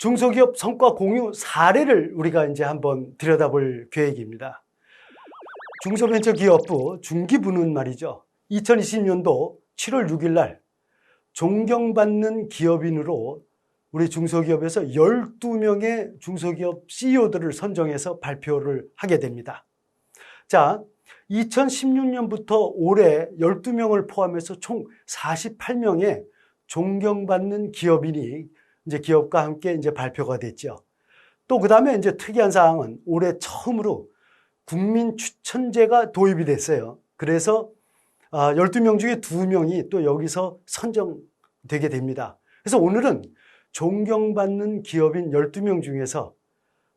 중소기업 성과 공유 사례를 우리가 이제 한번 들여다볼 계획입니다. 중소벤처기업부 중기부는 말이죠. 2020년도 7월 6일 날 존경받는 기업인으로 우리 중소기업에서 12명의 중소기업 CEO들을 선정해서 발표를 하게 됩니다. 자, 2016년부터 올해 12명을 포함해서 총 48명의 존경받는 기업인이 이제 기업과 함께 이제 발표가 됐죠. 또 그다음에 이제 특이한 사항은 올해 처음으로 국민 추천제가 도입이 됐어요. 그래서 12명 중에 2명이 또 여기서 선정되게 됩니다. 그래서 오늘은 존경받는 기업인 12명 중에서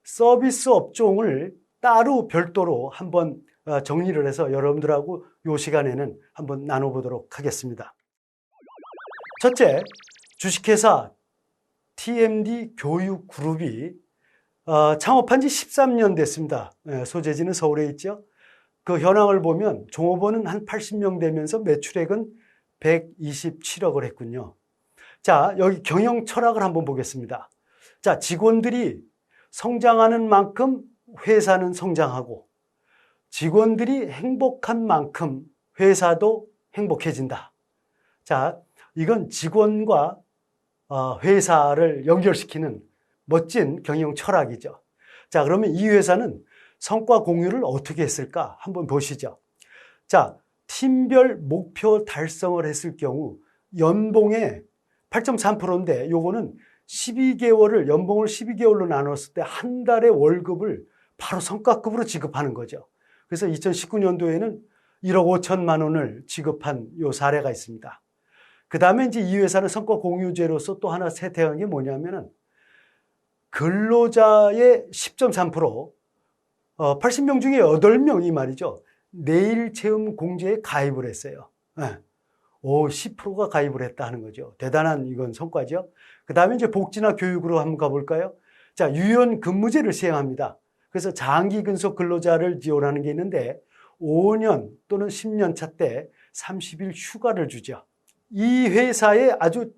서비스 업종을 따로 별도로 한번 정리를 해서 여러분들하고 이 시간에는 한번 나눠보도록 하겠습니다. 첫째, 주식회사 TMD 교육그룹이 창업한 지 13년 됐습니다. 소재지는 서울에 있죠. 그 현황을 보면 종업원은 한 80명 되면서 매출액은 127억을 했군요. 자, 여기 경영 철학을 한번 보겠습니다. 자, 직원들이 성장하는 만큼 회사는 성장하고 직원들이 행복한 만큼 회사도 행복해진다. 자, 이건 직원과 회사를 연결시키는 멋진 경영 철학이죠. 자, 그러면 이 회사는 성과 공유를 어떻게 했을까? 한번 보시죠. 자, 팀별 목표 달성을 했을 경우 연봉의 8.3%인데 요거는 12개월을 연봉을 12개월로 나눴을 때 한 달의 월급을 바로 성과급으로 지급하는 거죠. 그래서 2019년도에는 1억 5천만 원을 지급한 요 사례가 있습니다. 그 다음에 이제 이 회사는 성과 공유제로서 또 하나 세태한 게 뭐냐면은 근로자의 10.3%, 80명 중에 8명이 말이죠. 내일 체험 공제에 가입을 했어요. 10%가 가입을 했다 하는 거죠. 대단한 이건 성과죠. 그 다음에 이제 복지나 교육으로 한번 가볼까요? 자, 유연 근무제를 시행합니다. 그래서 장기 근속 근로자를 지원하는 게 있는데 5년 또는 10년 차 때 30일 휴가를 주죠. 이 회사의 아주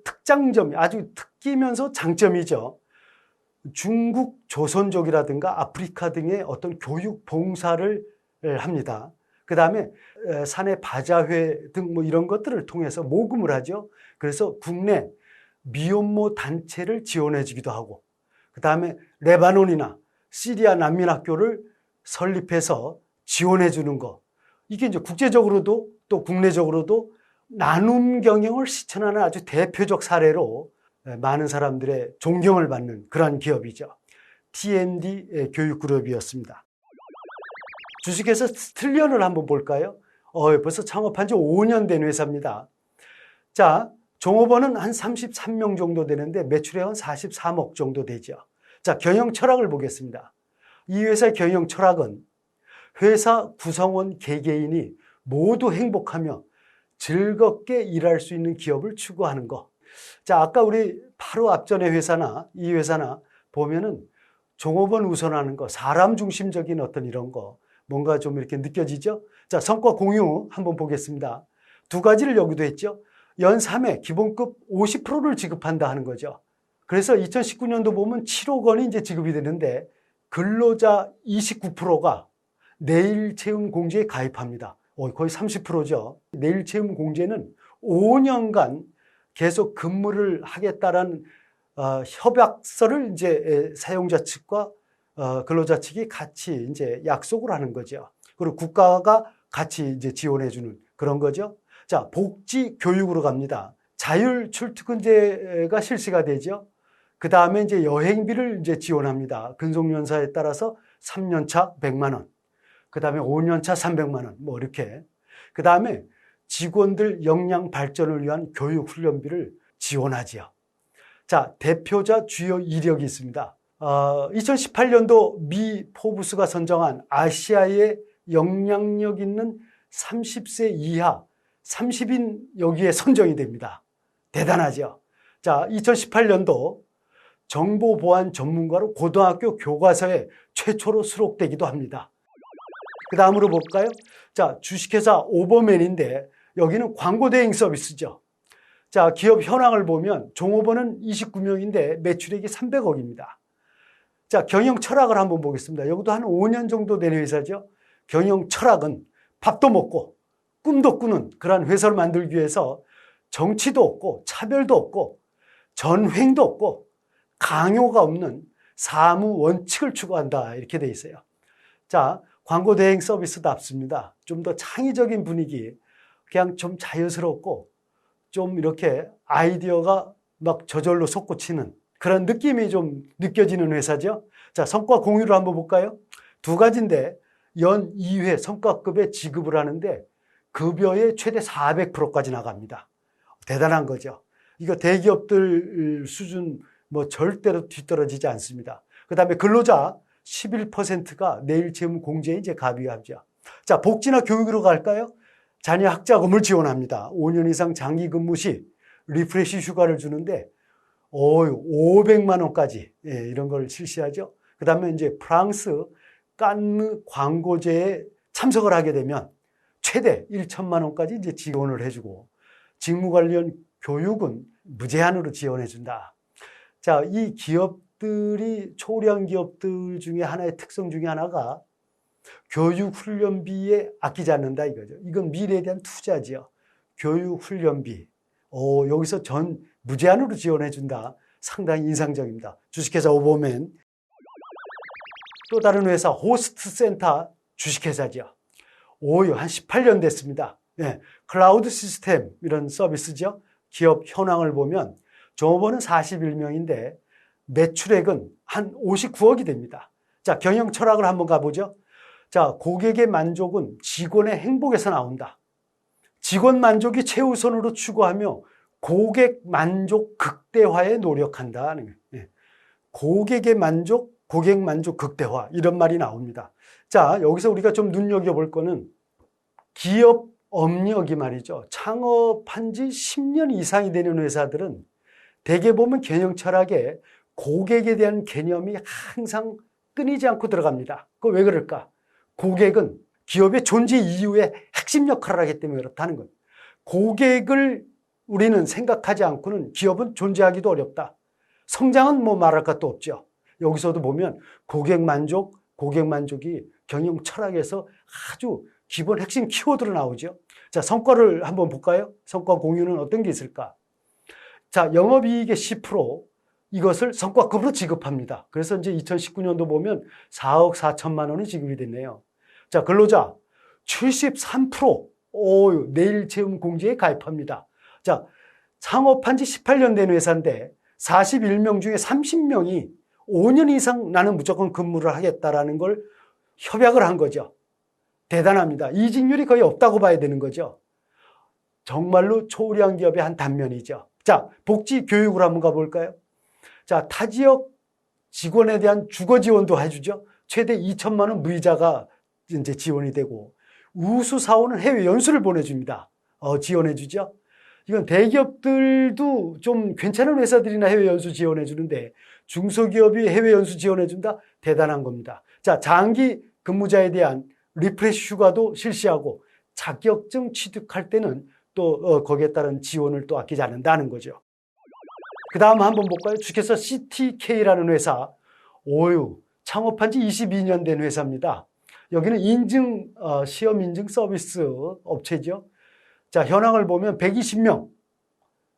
특장점이 아주 특기면서 장점이죠. 중국 조선족이라든가 아프리카 등의 어떤 교육 봉사를 합니다. 그 다음에 사내 바자회 등 뭐 이런 것들을 통해서 모금을 하죠. 그래서 국내 미혼모 단체를 지원해 주기도 하고, 그 다음에 레바논이나 시리아 난민학교를 설립해서 지원해 주는 거. 이게 이제 국제적으로도 또 국내적으로도 나눔 경영을 실천하는 아주 대표적 사례로 많은 사람들의 존경을 받는 그런 기업이죠. TMD 교육그룹이었습니다. 주식회사 스틸리언을 한번 볼까요? 벌써 창업한 지 5년 된 회사입니다. 자, 종업원은 한 33명 정도 되는데 매출액은 43억 정도 되죠. 자, 경영 철학을 보겠습니다. 이 회사의 경영 철학은 회사 구성원 개개인이 모두 행복하며 즐겁게 일할 수 있는 기업을 추구하는 거. 자, 아까 우리 바로 앞전의 회사나 이 회사나 보면은 종업원 우선하는 거, 사람 중심적인 어떤 이런 거, 뭔가 좀 이렇게 느껴지죠? 자, 성과 공유 한번 보겠습니다. 두 가지를 여기도 했죠. 연 3회 기본급 50%를 지급한다 하는 거죠. 그래서 2019년도 보면 7억 원이 이제 지급이 되는데 근로자 29%가 내일 채움 공제에 가입합니다. 거의 30%죠. 내일 채움 공제는 5년간 계속 근무를 하겠다라는 협약서를 이제 사용자 측과 근로자 측이 같이 이제 약속을 하는 거죠. 그리고 국가가 같이 이제 지원해주는 그런 거죠. 자, 복지 교육으로 갑니다. 자율 출퇴근제가 실시가 되죠. 그 다음에 이제 여행비를 이제 지원합니다. 근속연사에 따라서 3년차 100만 원, 그 다음에 5년차 300만 원, 뭐 이렇게. 그 다음에 직원들 역량 발전을 위한 교육 훈련비를 지원하지요. 자, 대표자 주요 이력이 있습니다. 2018년도 미 포브스가 선정한 아시아의 영향력 있는 30세 이하 30인 여기에 선정이 됩니다. 대단하죠. 자, 2018년도 정보보안 전문가로 고등학교 교과서에 최초로 수록되기도 합니다. 그 다음으로 볼까요? 자, 주식회사 오버맨인데 여기는 광고 대행 서비스죠. 자, 기업 현황을 보면 종업원은 29명인데 매출액이 300억입니다. 자, 경영 철학을 한번 보겠습니다. 여기도 한 5년 정도 된 회사죠. 경영 철학은 밥도 먹고 꿈도 꾸는 그런 회사를 만들기 위해서 정치도 없고 차별도 없고 전횡도 없고 강요가 없는 사무 원칙을 추구한다, 이렇게 돼 있어요. 자, 광고 대행 서비스답습니다. 좀 더 창의적인 분위기, 그냥 좀 자연스럽고 좀 이렇게 아이디어가 막 저절로 솟구치는 그런 느낌이 좀 느껴지는 회사죠. 자, 성과 공유를 한번 볼까요? 두 가지인데 연 2회 성과급에 지급을 하는데 급여의 최대 400%까지 나갑니다. 대단한 거죠. 이거 대기업들 수준 뭐 절대로 뒤떨어지지 않습니다. 그 다음에 근로자 11%가 내일 채용 공제에 이제 가비하죠. 자, 복지나 교육으로 갈까요? 자녀 학자금을 지원합니다. 5년 이상 장기 근무 시 리프레시 휴가를 주는데 500만 원까지, 예, 이런 걸 실시하죠. 그 다음에 이제 프랑스 깐느 광고제에 참석을 하게 되면 최대 1천만 원까지 이제 지원을 해주고 직무 관련 교육은 무제한으로 지원해준다. 자, 이 기업들이 초량 기업들 중에 하나의 특성 중에 하나가 교육 훈련비에 아끼지 않는다 이거죠. 이건 미래에 대한 투자지요. 교육 훈련비. 여기서 무제한으로 지원해준다. 상당히 인상적입니다. 주식회사 오버맨. 또 다른 회사 호스트센터 주식회사죠. 한 18년 됐습니다. 네, 클라우드 시스템 이런 서비스죠. 기업 현황을 보면 종업원은 41명인데 매출액은 한 59억이 됩니다. 자, 경영 철학을 한번 가보죠. 자, 고객의 만족은 직원의 행복에서 나온다. 직원 만족이 최우선으로 추구하며 고객 만족 극대화에 노력한다. 고객의 만족, 고객 만족 극대화, 이런 말이 나옵니다. 자, 여기서 우리가 좀 눈여겨볼 거는 기업 업력이 말이죠. 창업한 지 10년 이상이 되는 회사들은 대개 보면 경영 철학에 고객에 대한 개념이 항상 끊이지 않고 들어갑니다. 그거 왜 그럴까? 고객은 기업의 존재 이유의 핵심 역할을 하기 때문에 그렇다는 거예요. 고객을 우리는 생각하지 않고는 기업은 존재하기도 어렵다. 성장은 뭐 말할 것도 없죠. 여기서도 보면 고객 만족이 경영 철학에서 아주 기본 핵심 키워드로 나오죠. 자, 성과를 한번 볼까요? 성과 공유는 어떤 게 있을까? 자, 영업이익의 10% 이것을 성과급으로 지급합니다. 그래서 이제 2019년도 보면 4억 4천만 원이 지급이 됐네요. 자, 근로자 73% 내일 채용 공제에 가입합니다. 자, 창업한 지 18년 된 회사인데 41명 중에 30명이 5년 이상 나는 무조건 근무를 하겠다라는 걸 협약을 한 거죠. 대단합니다. 이직률이 거의 없다고 봐야 되는 거죠. 정말로 초우량 기업의 한 단면이죠. 자, 복지 교육으로 한번 가볼까요? 자, 타 지역 직원에 대한 주거 지원도 해주죠. 최대 2천만 원 무이자가 이제 지원이 되고 우수 사원은 해외 연수를 보내줍니다. 지원해주죠. 이건 대기업들도 좀 괜찮은 회사들이나 해외 연수 지원해주는데 중소기업이 해외 연수 지원해준다? 대단한 겁니다. 자, 장기 근무자에 대한 리프레시 휴가도 실시하고 자격증 취득할 때는 또 거기에 따른 지원을 또 아끼지 않는다는 거죠. 그 다음 한번 볼까요? 주식회사 CTK라는 회사. 창업한 지 22년 된 회사입니다. 여기는 시험 인증 서비스 업체죠. 자, 현황을 보면 120명,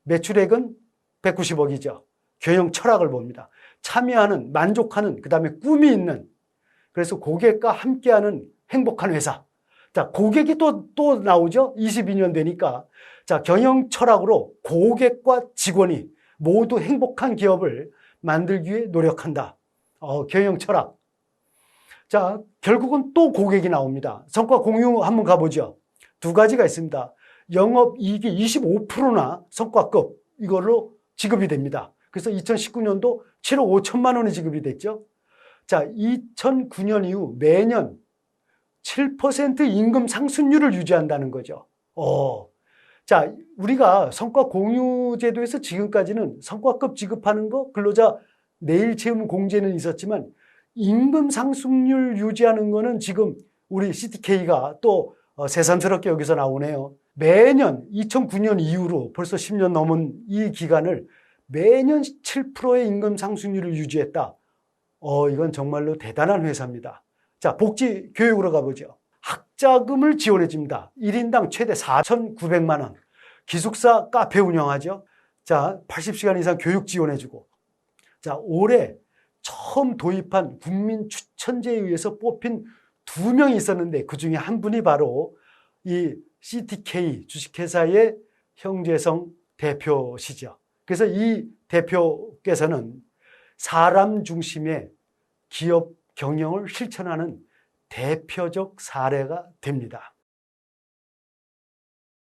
매출액은 190억이죠. 경영 철학을 봅니다. 참여하는, 만족하는, 그 다음에 꿈이 있는, 그래서 고객과 함께하는 행복한 회사. 자, 고객이 또 나오죠? 22년 되니까. 자, 경영 철학으로 고객과 직원이 모두 행복한 기업을 만들기 위해 노력한다. 경영 철학. 자, 결국은 또 고객이 나옵니다. 성과 공유 한번 가보죠. 두 가지가 있습니다. 영업이익이 25%나 성과급 이걸로 지급이 됩니다. 그래서 2019년도 7억 5천만 원이 지급이 됐죠. 자, 2009년 이후 매년 7% 임금 상승률을 유지한다는 거죠. 자, 우리가 성과 공유 제도에서 지금까지는 성과급 지급하는 거, 근로자 내일 채용 공제는 있었지만 임금 상승률 유지하는 거는 지금 우리 CTK가 또 새삼스럽게 여기서 나오네요. 매년 2009년 이후로 벌써 10년 넘은 이 기간을 매년 7%의 임금 상승률을 유지했다. 이건 정말로 대단한 회사입니다. 자, 복지 교육으로 가보죠. 학자금을 지원해 줍니다. 1인당 최대 4,900만 원. 기숙사 카페 운영하죠. 자, 80시간 이상 교육 지원해 주고. 자, 올해 처음 도입한 국민 추천제에 의해서 뽑힌 2명이 있었는데 그중에 한 분이 바로 이 CTK 주식회사의 형제성 대표시죠. 그래서 이 대표께서는 사람 중심의 기업 경영을 실천하는 대표적 사례가 됩니다.